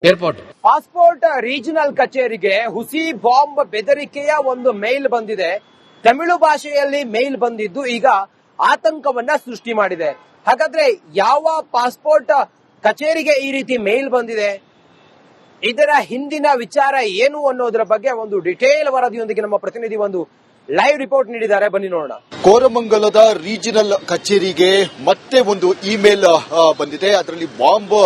Airport passport regional ಕಚೇರಿಗೆ ಹುಸಿ bomb ಬೆದರಿಕೆಯ ಒಂದು ಮೇಲ್ ಬಂದಿದೆ. ತಮಿಳು ಭಾಷೆಯಲ್ಲಿ ಮೇಲ್ ಬಂದಿದ್ದು ಈಗ ಆತಂಕವನ್ನ ಸೃಷ್ಟಿ ಮಾಡಿದೆ. ಹಾಗಾದ್ರೆ ಯಾವ ಪಾಸ್ಪೋರ್ಟ್ ಕಚೇರಿಗೆ ಈ ರೀತಿ ಮೇಲ್ ಬಂದಿದೆ, ಇದರ ಹಿಂದಿನ ವಿಚಾರ ಏನು ಅನ್ನೋದರ ಬಗ್ಗೆ ಒಂದು ಡಿಟೇಲ್ ವರದಿಯೊಂದಿಗೆ ನಮ್ಮ ಪ್ರತಿನಿಧಿ ಒಂದು ಲೈವ್ ರಿಪೋರ್ಟ್ ನೀಡಿದ್ದಾರೆ. ಬನ್ನಿ ನೋಡೋಣ. ಕೋರಮಂಗಲದ ರೀಜನಲ್ ಕಚೇರಿಗೆ ಮತ್ತೆ ಒಂದು ಇಮೇಲ್ ಬಂದಿದೆ. ಅದರಲ್ಲಿ ಬಾಂಬ್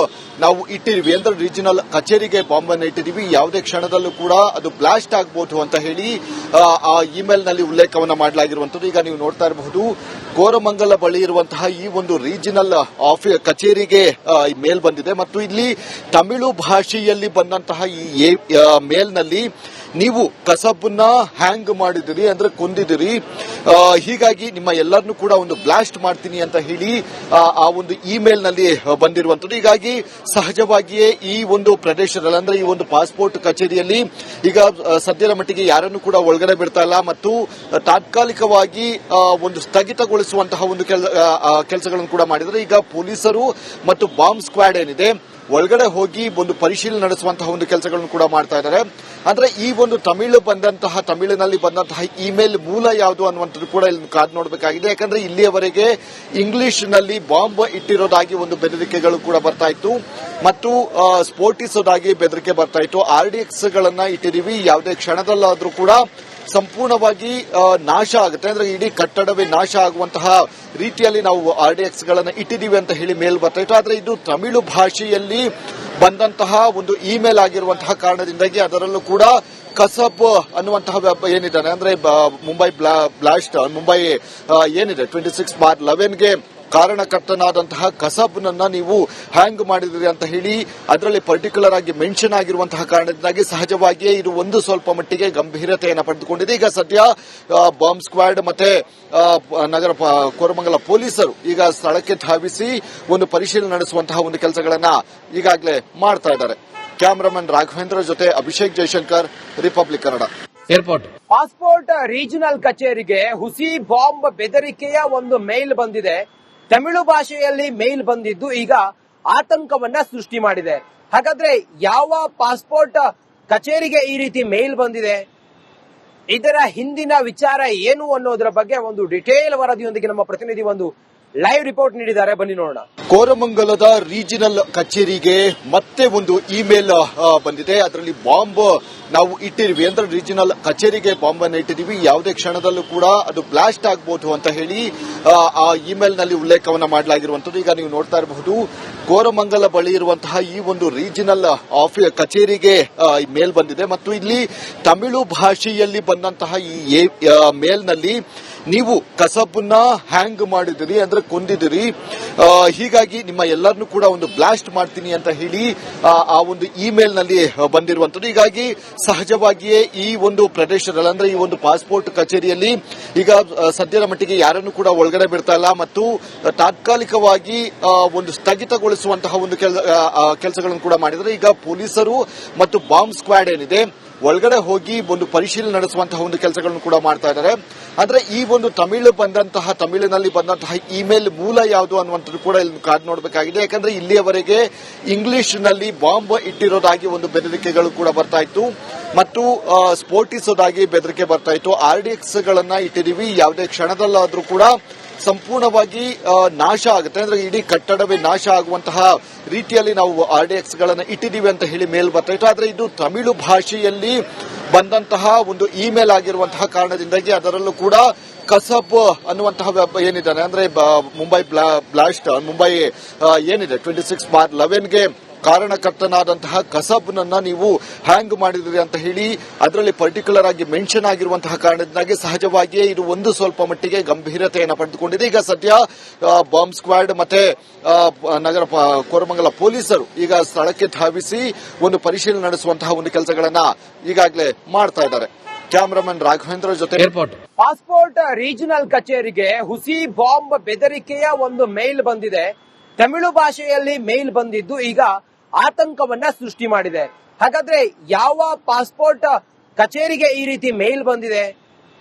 ನಾವು ಇಟ್ಟಿದೀವಿ ಅಂದ್ರೆ ರೀಜನಲ್ ಕಚೇರಿಗೆ ಬಾಂಬ್ ಅನ್ನು ಇಟ್ಟಿದೀವಿ, ಯಾವುದೇ ಕ್ಷಣದಲ್ಲೂ ಕೂಡ ಅದು ಬ್ಲಾಸ್ಟ್ ಆಗಬಹುದು ಅಂತ ಹೇಳಿ ಆ ಇಮೇಲ್ ನಲ್ಲಿ ಉಲ್ಲೇಖವನ್ನ ಮಾಡಲಾಗಿರುವಂತದ್ದು. ಈಗ ನೀವು ನೋಡ್ತಾ ಇರಬಹುದು, ಕೋರಮಂಗಲ ಬಳಿ ಇರುವಂತಹ ಈ ಒಂದು ರೀಜನಲ್ ಕಚೇರಿಗೆ ಮೇಲ್ ಬಂದಿದೆ ಮತ್ತು ಇಲ್ಲಿ ತಮಿಳು ಭಾಷೆಯಲ್ಲಿ ಬಂದಂತಹ ಈ ಮೇಲ್ನಲ್ಲಿ ನೀವು ಕಸಬನ್ನ ಹ್ಯಾಂಗ್ ಮಾಡಿದಿರಿ ಅಂದ್ರೆ ಕೊಂದಿದಿರಿ, ಹೀಗಾಗಿ ನಿಮ್ಮ ಎಲ್ಲರನ್ನೂ ಕೂಡ ಒಂದು ಬ್ಲಾಸ್ಟ್ ಮಾಡ್ತೀನಿ ಅಂತ ಹೇಳಿ ಆ ಒಂದು ಇಮೇಲ್ ನಲ್ಲಿ ಬಂದಿರುವಂತದ್ದು. ಹೀಗಾಗಿ ಸಹಜವಾಗಿಯೇ ಈ ಒಂದು ಪ್ರದೇಶದಲ್ಲಿ ಅಂದ್ರೆ ಈ ಒಂದು ಪಾಸ್ಪೋರ್ಟ್ ಕಚೇರಿಯಲ್ಲಿ ಈಗ ಸದ್ಯದ ಮಟ್ಟಿಗೆ ಯಾರನ್ನು ಕೂಡ ಒಳಗಡೆ ಬಿಡ್ತಾ ಇಲ್ಲ ಮತ್ತು ತಾತ್ಕಾಲಿಕವಾಗಿ ಒಂದು ಸ್ಥಗಿತಗೊಳಿಸುವಂತಹ ಒಂದು ಕೆಲಸಗಳನ್ನು ಕೂಡ ಮಾಡಿದರೆ ಈಗ ಪೊಲೀಸರು ಮತ್ತು ಬಾಂಬ್ ಸ್ಕ್ವಾಡ್ ಏನಿದೆ ಒಳಗಡೆ ಹೋಗಿ ಒಂದು ಪರಿಶೀಲನೆ ನಡೆಸುವಂತಹ ಒಂದು ಕೆಲಸಗಳನ್ನು ಕೂಡ ಮಾಡ್ತಾ ಇದ್ದಾರೆ. ಅಂದ್ರೆ ಈ ಒಂದು ತಮಿಳಿನಲ್ಲಿ ಬಂದಂತಹ ಇಮೇಲ್ ಮೂಲ ಯಾವುದು ಅನ್ನುವಂಥದ್ದು ಕೂಡ ಇಲ್ಲಿ ಕಾದು ನೋಡಬೇಕಾಗಿದೆ. ಯಾಕಂದ್ರೆ ಇಲ್ಲಿಯವರೆಗೆ ಇಂಗ್ಲಿಷ್ ನಲ್ಲಿ ಬಾಂಬ್ ಇಟ್ಟಿರೋದಾಗಿ ಒಂದು ಬೆದರಿಕೆಗಳು ಕೂಡ ಬರ್ತಾ ಇತ್ತು ಮತ್ತು ಸ್ಫೋಟಿಸೋದಾಗಿ ಬೆದರಿಕೆ ಬರ್ತಾ ಇತ್ತು. RDX ಗಳನ್ನ ಇಟ್ಟಿದ್ದೀವಿ, ಯಾವುದೇ ಕ್ಷಣದಲ್ಲಾದ್ರೂ ಕೂಡ ಸಂಪೂರ್ಣವಾಗಿ ನಾಶ ಆಗುತ್ತೆ ಅಂದ್ರೆ ಇಡೀ ಕಟ್ಟಡವೇ ನಾಶ ಆಗುವಂತಹ ರೀತಿಯಲ್ಲಿ ನಾವು RDX ಗಳನ್ನ ಇಟ್ಟಿದ್ದೀವಿ ಅಂತ ಹೇಳಿ ಮೇಲ್ ಬರ್ತಾ ಇತ್ತು. ಆದ್ರೆ ಇದು ತಮಿಳು ಭಾಷೆಯಲ್ಲಿ ಬಂದಂತಹ ಒಂದು ಇಮೇಲ್ ಆಗಿರುವಂತಹ ಕಾರಣದಿಂದಾಗಿ ಅದರಲ್ಲೂ ಕೂಡ ಕಸಬ್ ಅನ್ನುವಂತಹ ಏನಿದೆ ಅಂದ್ರೆ ಮುಂಬೈ ಏನಿದೆ 26/11ಗೆ ಕಾರಣಕರ್ತನಾದಂತಹ ಕಸಬ್ನನ್ನ ನೀವು ಹ್ಯಾಂಗ್ ಮಾಡಿದ್ರಿ ಅಂತ ಹೇಳಿ ಅದರಲ್ಲಿ ಪರ್ಟಿಕ್ಯುಲರ್ ಆಗಿ ಮೆನ್ಷನ್ ಆಗಿರುವಂತಹ ಕಾರಣದಿಂದಾಗಿ ಸಹಜವಾಗಿಯೇ ಇದು ಒಂದು ಸ್ವಲ್ಪ ಮಟ್ಟಿಗೆ ಗಂಭೀರತೆಯನ್ನು ಪಡೆದುಕೊಂಡಿದೆ. ಈಗ ಸದ್ಯ ಬಾಂಬ್ ಸ್ಕ್ವಾಡ್ ಮತ್ತೆ ಕೋರಮಂಗಲ ಪೊಲೀಸರು ಈಗ ಸ್ಥಳಕ್ಕೆ ಧಾವಿಸಿ ಒಂದು ಪರಿಶೀಲನೆ ನಡೆಸುವಂತಹ ಒಂದು ಕೆಲಸಗಳನ್ನ ಈಗಾಗಲೇ ಮಾಡ್ತಾ ಇದ್ದಾರೆ. ಕ್ಯಾಮರಾಮನ್ ರಾಘವೇಂದ್ರ ಜೊತೆ Abhishek Jaishankar, republic Kannada. Airport passport regional ಕಚೇರಿಗೆ ಹುಸಿ ಬಾಂಬ್ ಬೆದರಿಕೆಯ ಒಂದು ಮೇಲ್ ಬಂದಿದೆ. ತಮಿಳು ಭಾಷೆಯಲ್ಲಿ ಮೇಲ್ ಬಂದಿದ್ದು ಈಗ ಆತಂಕವನ್ನ ಸೃಷ್ಟಿ ಮಾಡಿದೆ. ಹಾಗಾದ್ರೆ ಯಾವ ಪಾಸ್ಪೋರ್ಟ್ ಕಚೇರಿಗೆ ಈ ರೀತಿ ಮೇಲ್ ಬಂದಿದೆ, ಇದರ ಹಿಂದಿನ ವಿಚಾರ ಏನು ಅನ್ನೋದರ ಬಗ್ಗೆ ಒಂದು ಡಿಟೇಲ್ ವರದಿಯೊಂದಿಗೆ ನಮ್ಮ ಪ್ರತಿನಿಧಿ ಒಂದು ಲೈವ್ ರಿಪೋರ್ಟ್ ನೀಡಿದ್ದಾರೆ. ಬನ್ನಿ ನೋಡೋಣ. ಕೋರಮಂಗಲದ ರೀಜನಲ್ ಕಚೇರಿಗೆ ಮತ್ತೆ ಒಂದು ಇಮೇಲ್ ಬಂದಿದೆ. ಅದರಲ್ಲಿ ಬಾಂಬ್ ನಾವು ಇಟ್ಟಿದೀವಿ ಅಂದ್ರೆ ರೀಜನಲ್ ಕಚೇರಿಗೆ ಬಾಂಬ್ ಅನ್ನು ಇಟ್ಟಿದೀವಿ, ಯಾವುದೇ ಕ್ಷಣದಲ್ಲೂ ಕೂಡ ಅದು ಬ್ಲಾಸ್ಟ್ ಆಗಬಹುದು ಅಂತ ಹೇಳಿ ಆ ಇಮೇಲ್ ನಲ್ಲಿ ಉಲ್ಲೇಖವನ್ನ ಮಾಡಲಾಗಿರುವಂತದ್ದು. ಈಗ ನೀವು ನೋಡ್ತಾ ಇರಬಹುದು, ಕೋರಮಂಗಲ ಬಳಿ ಇರುವಂತಹ ಈ ಒಂದು ರೀಜನಲ್ ಕಚೇರಿಗೆ ಮೇಲ್ ಬಂದಿದೆ ಮತ್ತು ಇಲ್ಲಿ ತಮಿಳು ಭಾಷೆಯಲ್ಲಿ ಬಂದಂತಹ ಈ ಮೇಲ್ನಲ್ಲಿ ನೀವು ಕಸಬನ್ನ ಹ್ಯಾಂಗ್ ಮಾಡಿದಿರಿ ಅಂದ್ರೆ ಕೊಂದಿದಿರಿ, ಹೀಗಾಗಿ ನಿಮ್ಮ ಎಲ್ಲರನ್ನೂ ಕೂಡ ಒಂದು ಬ್ಲಾಸ್ಟ್ ಮಾಡ್ತೀನಿ ಅಂತ ಹೇಳಿ ಆ ಒಂದು ಇಮೇಲ್ ನಲ್ಲಿ ಬಂದಿರುವಂತದ್ದು. ಹೀಗಾಗಿ ಸಹಜವಾಗಿಯೇ ಈ ಒಂದು ಪ್ರದೇಶದಲ್ಲಿ ಅಂದ್ರೆ ಈ ಒಂದು ಪಾಸ್ಪೋರ್ಟ್ ಕಚೇರಿಯಲ್ಲಿ ಈಗ ಸದ್ಯದ ಮಟ್ಟಿಗೆ ಯಾರನ್ನು ಕೂಡ ಒಳಗಡೆ ಬಿಡ್ತಾ ಇಲ್ಲ ಮತ್ತು ತಾತ್ಕಾಲಿಕವಾಗಿ ಒಂದು ಸ್ಥಗಿತಗೊಳಿಸುವಂತಹ ಒಂದು ಕೆಲಸಗಳನ್ನು ಕೂಡ ಮಾಡಿದರೆ ಈಗ ಪೊಲೀಸರು ಮತ್ತು ಬಾಂಬ್ ಸ್ಕ್ವಾಡ್ ಏನಿದೆ ಒಳಗಡೆ ಹೋಗಿ ಒಂದು ಪರಿಶೀಲನೆ ನಡೆಸುವಂತಹ ಒಂದು ಕೆಲಸಗಳನ್ನು ಕೂಡ ಮಾಡ್ತಾ ಇದ್ದಾರೆ. ಅಂದ್ರೆ ಈ ಒಂದು ತಮಿಳಿನಲ್ಲಿ ಬಂದಂತಹ ಇಮೇಲ್ ಮೂಲ ಯಾವುದು ಅನ್ನುವಂಥದ್ದು ಕೂಡ ಇಲ್ಲಿ ಕಾದು ನೋಡಬೇಕಾಗಿದೆ. ಯಾಕಂದ್ರೆ ಇಲ್ಲಿಯವರೆಗೆ ಇಂಗ್ಲಿಷ್ ನಲ್ಲಿ ಬಾಂಬ್ ಇಟ್ಟಿರೋದಾಗಿ ಒಂದು ಬೆದರಿಕೆಗಳು ಕೂಡ ಬರ್ತಾ ಇತ್ತು ಮತ್ತು ಸ್ಫೋಟಿಸೋದಾಗಿ ಬೆದರಿಕೆ ಬರ್ತಾ ಇತ್ತು. RDX ಗಳನ್ನ ಇಟ್ಟಿದ್ದೀವಿ, ಯಾವುದೇ ಕ್ಷಣದಲ್ಲಾದ್ರೂ ಕೂಡ ಸಂಪೂರ್ಣವಾಗಿ ನಾಶ ಆಗುತ್ತೆ ಅಂದ್ರೆ ಇಡೀ ಕಟ್ಟಡವೇ ನಾಶ ಆಗುವಂತಹ ರೀತಿಯಲ್ಲಿ ನಾವು RDX ಗಳನ್ನ ಇಟ್ಟಿದ್ದೀವಿ ಅಂತ ಹೇಳಿ ಮೇಲ್ ಬರ್ತಾ ಇತ್ತು. ಆದ್ರೆ ಇದು ತಮಿಳು ಭಾಷೆಯಲ್ಲಿ ಬಂದಂತಹ ಒಂದು ಇಮೇಲ್ ಆಗಿರುವಂತಹ ಕಾರಣದಿಂದಾಗಿ ಅದರಲ್ಲೂ ಕೂಡ ಕಸಬ್ ಅನ್ನುವಂತಹ ಏನಿದೆ ಅಂದ್ರೆ ಮುಂಬೈ ಏನಿದೆ 26/11ಗೆ ಕಾರಣಕರ್ತನಾದಂತಹ ಕಸಬ್ನನ್ನ ನೀವು ಹ್ಯಾಂಗ್ ಮಾಡಿದ್ರಿ ಅಂತ ಹೇಳಿ ಅದರಲ್ಲಿ ಪರ್ಟಿಕ್ಯುಲರ್ ಆಗಿ ಮೆನ್ಷನ್ ಆಗಿರುವಂತಹ ಕಾರಣದಿಂದಾಗಿ ಸಹಜವಾಗಿಯೇ ಇದು ಒಂದು ಸ್ವಲ್ಪ ಮಟ್ಟಿಗೆ ಗಂಭೀರತೆಯನ್ನು ಪಡೆದುಕೊಂಡಿದೆ. ಈಗ ಸದ್ಯ ಬಾಂಬ್ ಸ್ಕ್ವಾಡ್ ಮತ್ತೆ ಕೋರಮಂಗಲ ಪೊಲೀಸರು ಈಗ ಸ್ಥಳಕ್ಕೆ ಧಾವಿಸಿ ಒಂದು ಪರಿಶೀಲನೆ ನಡೆಸುವಂತಹ ಒಂದು ಕೆಲಸಗಳನ್ನ ಈಗಾಗಲೇ ಮಾಡ್ತಾ ಇದ್ದಾರೆ. ಕ್ಯಾಮರಾಮನ್ ರಾಘವೇಂದ್ರ ಜೊತೆ ಏರ್ಪೋರ್ಟ್ ಪಾಸ್ಪೋರ್ಟ್ ರೀಜನಲ್ ಕಚೇರಿಗೆ ಹುಸಿ ಬಾಂಬ್ ಬೆದರಿಕೆಯ ಒಂದು ಮೇಲ್ ಬಂದಿದೆ. ತಮಿಳು ಭಾಷೆಯಲ್ಲಿ ಮೇಲ್ ಬಂದಿದ್ದು ಈಗ ಆತಂಕವನ್ನ ಸೃಷ್ಟಿ ಮಾಡಿದೆ. ಹಾಗಾದ್ರೆ ಯಾವ ಪಾಸ್ಪೋರ್ಟ್ ಕಚೇರಿಗೆ ಈ ರೀತಿ ಮೇಲ್ ಬಂದಿದೆ,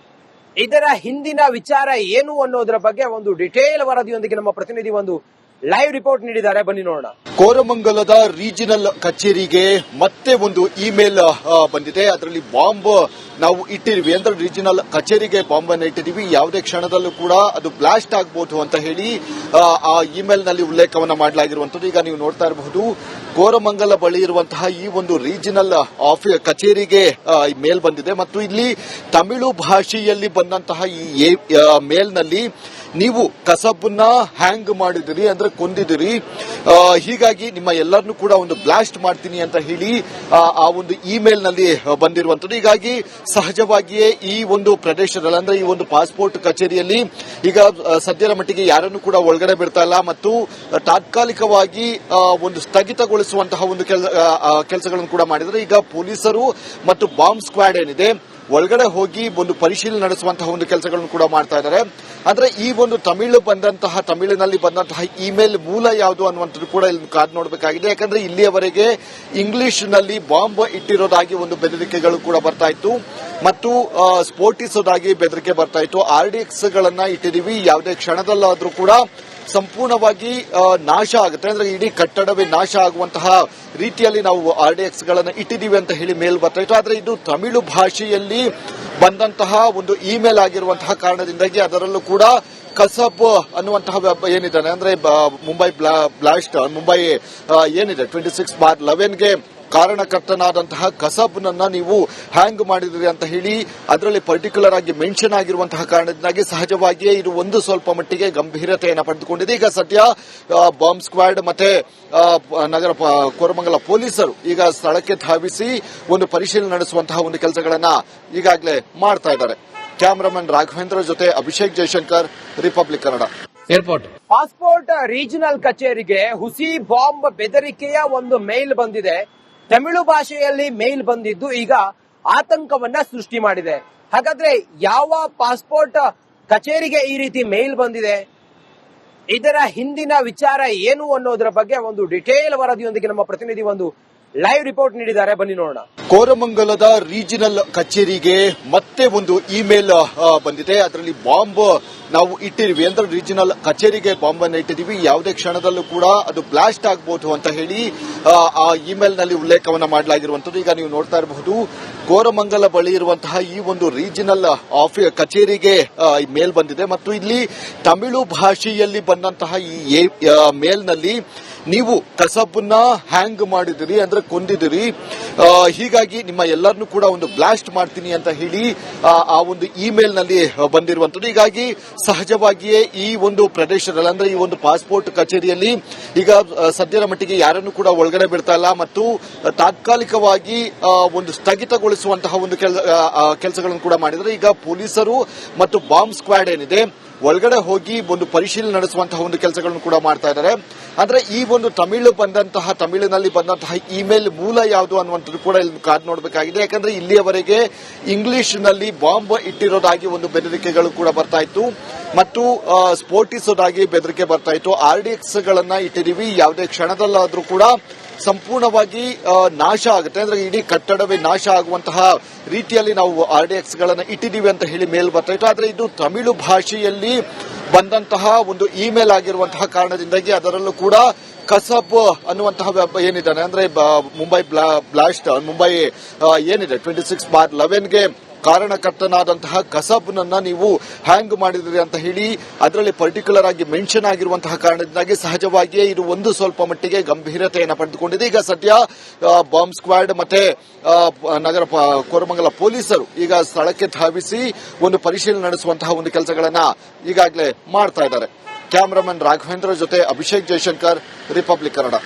ಇದರ ಹಿಂದಿನ ವಿಚಾರ ಏನು ಅನ್ನೋದರ ಬಗ್ಗೆ ಒಂದು ಡಿಟೇಲ್ ವರದಿಯೊಂದಿಗೆ ನಮ್ಮ ಪ್ರತಿನಿಧಿ ಒಂದು ಲೈವ್ ರಿಪೋರ್ಟ್ ನೀಡಿದ್ದಾರೆ, ಬನ್ನಿ ನೋಡೋಣ. ಕೋರಮಂಗಲದ ರೀಜನಲ್ ಕಚೇರಿಗೆ ಮತ್ತೆ ಒಂದು ಇಮೇಲ್ ಬಂದಿದೆ. ಅದರಲ್ಲಿ ಬಾಂಬ್ ನಾವು ಇಟ್ಟಿರ್ವಿ ಅಂದ್ರೆ ರೀಜನಲ್ ಕಚೇರಿಗೆ ಬಾಂಬ್ ಅನ್ನು ಇಟ್ಟಿದೀವಿ, ಯಾವುದೇ ಕ್ಷಣದಲ್ಲೂ ಕೂಡ ಅದು ಬ್ಲಾಸ್ಟ್ ಆಗಬಹುದು ಅಂತ ಹೇಳಿ ಆ ಇಮೇಲ್ ನಲ್ಲಿ ಉಲ್ಲೇಖವನ್ನ ಮಾಡಲಾಗಿರುವಂತದ್ದು. ಈಗ ನೀವು ನೋಡ್ತಾ ಇರಬಹುದು, ಕೋರಮಂಗಲ ಬಳಿ ಇರುವಂತಹ ಈ ಒಂದು ರೀಜನಲ್ ಕಚೇರಿಗೆ ಮೇಲ್ ಬಂದಿದೆ ಮತ್ತು ಇಲ್ಲಿ ತಮಿಳು ಭಾಷೆಯಲ್ಲಿ ಬಂದಂತಹ ಈ ಮೇಲ್ನಲ್ಲಿ ನೀವು ಕಸಬನ್ನ ಹ್ಯಾಂಗ್ ಮಾಡಿದಿರಿ ಅಂದ್ರೆ ಕೊಂದಿದಿರಿ, ಹೀಗಾಗಿ ನಿಮ್ಮ ಎಲ್ಲರನ್ನೂ ಕೂಡ ಒಂದು ಬ್ಲಾಸ್ಟ್ ಮಾಡ್ತೀನಿ ಅಂತ ಹೇಳಿ ಆ ಒಂದು ಇಮೇಲ್ ನಲ್ಲಿ ಬಂದಿರುವಂತದ್ದು. ಹೀಗಾಗಿ ಸಹಜವಾಗಿಯೇ ಈ ಒಂದು ಪ್ರದೇಶದಲ್ಲಿ ಅಂದ್ರೆ ಈ ಒಂದು ಪಾಸ್ಪೋರ್ಟ್ ಕಚೇರಿಯಲ್ಲಿ ಈಗ ಸದ್ಯದ ಮಟ್ಟಿಗೆ ಯಾರನ್ನು ಕೂಡ ಒಳಗಡೆ ಬಿಡ್ತಾ ಇಲ್ಲ ಮತ್ತು ತಾತ್ಕಾಲಿಕವಾಗಿ ಒಂದು ಸ್ಥಗಿತಗೊಳಿಸುವಂತಹ ಒಂದು ಕೆಲಸಗಳನ್ನು ಕೂಡ ಮಾಡಿದರೆ ಈಗ ಪೊಲೀಸರು ಮತ್ತು ಬಾಂಬ್ ಸ್ಕ್ವಾಡ್ ಏನಿದೆ ಒಳಗಡೆ ಹೋಗಿ ಒಂದು ಪರಿಶೀಲನೆ ನಡೆಸುವಂತಹ ಒಂದು ಕೆಲಸಗಳನ್ನು ಕೂಡ ಮಾಡ್ತಾ ಇದ್ದಾರೆ. ಅಂದ್ರೆ ಈ ಒಂದು ತಮಿಳಿನಲ್ಲಿ ಬಂದಂತಹ ಇಮೇಲ್ ಮೂಲ ಯಾವುದು ಅನ್ನುವಂಥದ್ದು ಕೂಡ ಇಲ್ಲಿ ಕಾದು ನೋಡಬೇಕಾಗಿದೆ. ಯಾಕಂದ್ರೆ ಇಲ್ಲಿಯವರೆಗೆ ಇಂಗ್ಲಿಷ್ ನಲ್ಲಿ ಬಾಂಬ್ ಇಟ್ಟಿರೋದಾಗಿ ಒಂದು ಬೆದರಿಕೆಗಳು ಕೂಡ ಬರ್ತಾ ಇತ್ತು ಮತ್ತು ಸ್ಫೋಟಿಸೋದಾಗಿ ಬೆದರಿಕೆ ಬರ್ತಾ ಇತ್ತು. RDX ಗಳನ್ನ ಇಟ್ಟಿದೀವಿ, ಯಾವುದೇ ಕ್ಷಣದಲ್ಲಾದ್ರೂ ಕೂಡ ಸಂಪೂರ್ಣವಾಗಿ ನಾಶ ಆಗುತ್ತೆ ಅಂದ್ರೆ ಇಡೀ ಕಟ್ಟಡವೇ ನಾಶ ಆಗುವಂತಹ ರೀತಿಯಲ್ಲಿ ನಾವು RDX ಗಳನ್ನ ಇಟ್ಟಿದ್ದೀವಿ ಅಂತ ಹೇಳಿ ಮೇಲ್ ಬರ್ತಾ ಇತ್ತು. ಆದ್ರೆ ಇದು ತಮಿಳು ಭಾಷೆಯಲ್ಲಿ ಬಂದಂತಹ ಒಂದು ಇಮೇಲ್ ಆಗಿರುವಂತಹ ಕಾರಣದಿಂದಾಗಿ ಅದರಲ್ಲೂ ಕೂಡ ಕಸಬ್ ಅನ್ನುವಂತಹ ಏನಿದೆ ಅಂದ್ರೆ ಮುಂಬೈ ಏನಿದೆ 26/11ಗೆ ಕಾರಣಕರ್ತನಾದಂತಹ ಕಸಬ್ನನ್ನ ನೀವು ಹ್ಯಾಂಗ್ ಮಾಡಿದ್ರಿ ಅಂತ ಹೇಳಿ ಅದರಲ್ಲಿ ಪರ್ಟಿಕ್ಯುಲರ್ ಆಗಿ ಮೆನ್ಷನ್ ಆಗಿರುವಂತಹ ಕಾರಣದಿಂದಾಗಿ ಸಹಜವಾಗಿಯೇ ಇದು ಒಂದು ಸ್ವಲ್ಪ ಮಟ್ಟಿಗೆ ಗಂಭೀರತೆಯನ್ನು ಪಡೆದುಕೊಂಡಿದೆ. ಈಗ ಸದ್ಯ ಬಾಂಬ್ ಸ್ಕ್ವಾಡ್ ಮತ್ತೆ ಕೋರಮಂಗಲ ಪೊಲೀಸರು ಈಗ ಸ್ಥಳಕ್ಕೆ ಧಾವಿಸಿ ಒಂದು ಪರಿಶೀಲನೆ ನಡೆಸುವಂತಹ ಒಂದು ಕೆಲಸಗಳನ್ನ ಈಗಾಗಲೇ ಮಾಡ್ತಾ ಇದ್ದಾರೆ. ಕ್ಯಾಮರಾಮನ್ ರಾಘವೇಂದ್ರ ಜೊತೆ Abhishek Jaishankar, republic Kannada. Airport passport regional ಕಚೇರಿಗೆ ಹುಸಿ ಬಾಂಬ್ ಬೆದರಿಕೆಯ ಒಂದು ಮೇಲ್ ಬಂದಿದೆ. ತಮಿಳು ಭಾಷೆಯಲ್ಲಿ ಮೇಲ್ ಬಂದಿದ್ದು ಈಗ ಆತಂಕವನ್ನ ಸೃಷ್ಟಿ ಮಾಡಿದೆ. ಹಾಗಾದ್ರೆ ಯಾವ ಪಾಸ್ಪೋರ್ಟ್ ಕಚೇರಿಗೆ ಈ ರೀತಿ ಮೇಲ್ ಬಂದಿದೆ, ಇದರ ಹಿಂದಿನ ವಿಚಾರ ಏನು ಅನ್ನೋದರ ಬಗ್ಗೆ ಒಂದು ಡಿಟೇಲ್ ವರದಿಯೊಂದಿಗೆ ನಮ್ಮ ಪ್ರತಿನಿಧಿ ಒಂದು ಲೈವ್ ರಿಪೋರ್ಟ್ ನೀಡಿದ್ದಾರೆ, ಬನ್ನಿ ನೋಡೋಣ. ಕೋರಮಂಗಲದ ರೀಜನಲ್ ಕಚೇರಿಗೆ ಮತ್ತೆ ಒಂದು ಇಮೇಲ್ ಬಂದಿದೆ. ಅದರಲ್ಲಿ ಬಾಂಬ್ ನಾವು ಇಟ್ಟಿರ್ವಿ ಅಂದ್ರೆ ರೀಜನಲ್ ಕಚೇರಿಗೆ ಬಾಂಬ್ ಅನ್ನು ಇಟ್ಟಿದೀವಿ, ಯಾವುದೇ ಕ್ಷಣದಲ್ಲೂ ಕೂಡ ಅದು ಬ್ಲಾಸ್ಟ್ ಆಗಬಹುದು ಅಂತ ಹೇಳಿ ಆ ಇಮೇಲ್ ನಲ್ಲಿ ಉಲ್ಲೇಖವನ್ನ ಮಾಡಲಾಗಿರುವಂತದ್ದು. ಈಗ ನೀವು ನೋಡ್ತಾ ಇರಬಹುದು, ಕೋರಮಂಗಲ ಬಳಿ ಇರುವಂತಹ ಈ ಒಂದು ರೀಜನಲ್ ಕಚೇರಿಗೆ ಮೇಲ್ ಬಂದಿದೆ ಮತ್ತು ಇಲ್ಲಿ ತಮಿಳು ಭಾಷೆಯಲ್ಲಿ ಬಂದಂತಹ ಈ ಮೇಲ್ನಲ್ಲಿ ನೀವು ಕಸಬನ್ನ ಹ್ಯಾಂಗ್ ಮಾಡಿದಿರಿ ಅಂದ್ರೆ ಕೊಂದಿದಿರಿ, ಹೀಗಾಗಿ ನಿಮ್ಮ ಎಲ್ಲರನ್ನೂ ಕೂಡ ಒಂದು ಬ್ಲಾಸ್ಟ್ ಮಾಡ್ತೀನಿ ಅಂತ ಹೇಳಿ ಆ ಒಂದು ಇಮೇಲ್ ನಲ್ಲಿ ಬಂದಿರುವಂತದ್ದು. ಹೀಗಾಗಿ ಸಹಜವಾಗಿಯೇ ಈ ಒಂದು ಪ್ರದೇಶದಲ್ಲಿ ಅಂದ್ರೆ ಈ ಒಂದು ಪಾಸ್ಪೋರ್ಟ್ ಕಚೇರಿಯಲ್ಲಿ ಈಗ ಸದ್ಯದ ಮಟ್ಟಿಗೆ ಯಾರನ್ನು ಕೂಡ ಒಳಗಡೆ ಬಿಡ್ತಾ ಇಲ್ಲ ಮತ್ತು ತಾತ್ಕಾಲಿಕವಾಗಿ ಒಂದು ಸ್ಥಗಿತಗೊಳಿಸುವಂತಹ ಒಂದು ಕೆಲಸಗಳನ್ನು ಕೂಡ ಮಾಡಿದರೆ ಈಗ ಪೊಲೀಸರು ಮತ್ತು ಬಾಂಬ್ ಸ್ಕ್ವಾಡ್ ಏನಿದೆ ಒಳಗಡೆ ಹೋಗಿ ಒಂದು ಪರಿಶೀಲನೆ ನಡೆಸುವಂತಹ ಒಂದು ಕೆಲಸಗಳನ್ನು ಕೂಡ ಮಾಡ್ತಾ ಇದ್ದಾರೆ. ಅಂದ್ರೆ ಈ ಒಂದು ತಮಿಳಿನಲ್ಲಿ ಬಂದಂತಹ ಇಮೇಲ್ ಮೂಲ ಯಾವುದು ಅನ್ನುವಂಥದ್ದು ಕೂಡ ಇಲ್ಲಿ ಕಾದು ನೋಡಬೇಕಾಗಿದೆ. ಯಾಕಂದ್ರೆ ಇಲ್ಲಿಯವರೆಗೆ ಇಂಗ್ಲಿಷ್ ನಲ್ಲಿ ಬಾಂಬ್ ಇಟ್ಟಿರೋದಾಗಿ ಒಂದು ಬೆದರಿಕೆಗಳು ಕೂಡ ಬರ್ತಾ ಇತ್ತು ಮತ್ತು ಸ್ಫೋಟಿಸೋದಾಗಿ ಬೆದರಿಕೆ ಬರ್ತಾ ಇತ್ತು. RDX ಗಳನ್ನ ಇಟ್ಟಿದೀವಿ, ಯಾವುದೇ ಕ್ಷಣದಲ್ಲಾದ್ರೂ ಕೂಡ ಸಂಪೂರ್ಣವಾಗಿ ನಾಶ ಆಗುತ್ತೆ ಅಂದ್ರೆ ಇಡೀ ಕಟ್ಟಡವೇ ನಾಶ ಆಗುವಂತಹ ರೀತಿಯಲ್ಲಿ ನಾವು RDX ಗಳನ್ನ ಇಟ್ಟಿದ್ದೀವಿ ಅಂತ ಹೇಳಿ ಮೇಲ್ ಬರ್ತಾ ಇತ್ತು. ಆದ್ರೆ ಇದು ತಮಿಳು ಭಾಷೆಯಲ್ಲಿ ಬಂದಂತಹ ಒಂದು ಇಮೇಲ್ ಆಗಿರುವಂತಹ ಕಾರಣದಿಂದಾಗಿ ಅದರಲ್ಲೂ ಕೂಡ ಕಸಬ್ ಅನ್ನುವಂತಹ ಏನಿದೆ ಅಂದ್ರೆ ಮುಂಬೈ ಏನಿದೆ 26/11ಗೆ ಕಾರಣಕರ್ತನಾದಂತಹ ಕಸಬ್ನನ್ನ ನೀವು ಹ್ಯಾಂಗ್ ಮಾಡಿದ್ರಿ ಅಂತ ಹೇಳಿ ಅದರಲ್ಲಿ ಪರ್ಟಿಕ್ಯುಲರ್ ಆಗಿ ಮೆನ್ಷನ್ ಆಗಿರುವಂತಹ ಕಾರಣದಿಂದಾಗಿ ಸಹಜವಾಗಿಯೇ ಇದು ಒಂದು ಸ್ವಲ್ಪ ಮಟ್ಟಿಗೆ ಗಂಭೀರತೆಯನ್ನು ಪಡೆದುಕೊಂಡಿದೆ. ಈಗ ಸದ್ಯ ಬಾಂಬ್ ಸ್ಕ್ವಾಡ್ ಮತ್ತೆ ಕೋರಮಂಗಲ ಪೊಲೀಸರು ಈಗ ಸ್ಥಳಕ್ಕೆ ಧಾವಿಸಿ ಒಂದು ಪರಿಶೀಲನೆ ನಡೆಸುವಂತಹ ಒಂದು ಕೆಲಸಗಳನ್ನ ಈಗಾಗಲೇ ಮಾಡ್ತಾ ಇದ್ದಾರೆ. ಕ್ಯಾಮರಾಮನ್ ರಾಘವೇಂದ್ರ ಜೊತೆ ಅಭಿಷೇಕ್ ಜಯಶಂಕರ್, ರಿಪಬ್ಲಿಕ್ ಕನ್ನಡ.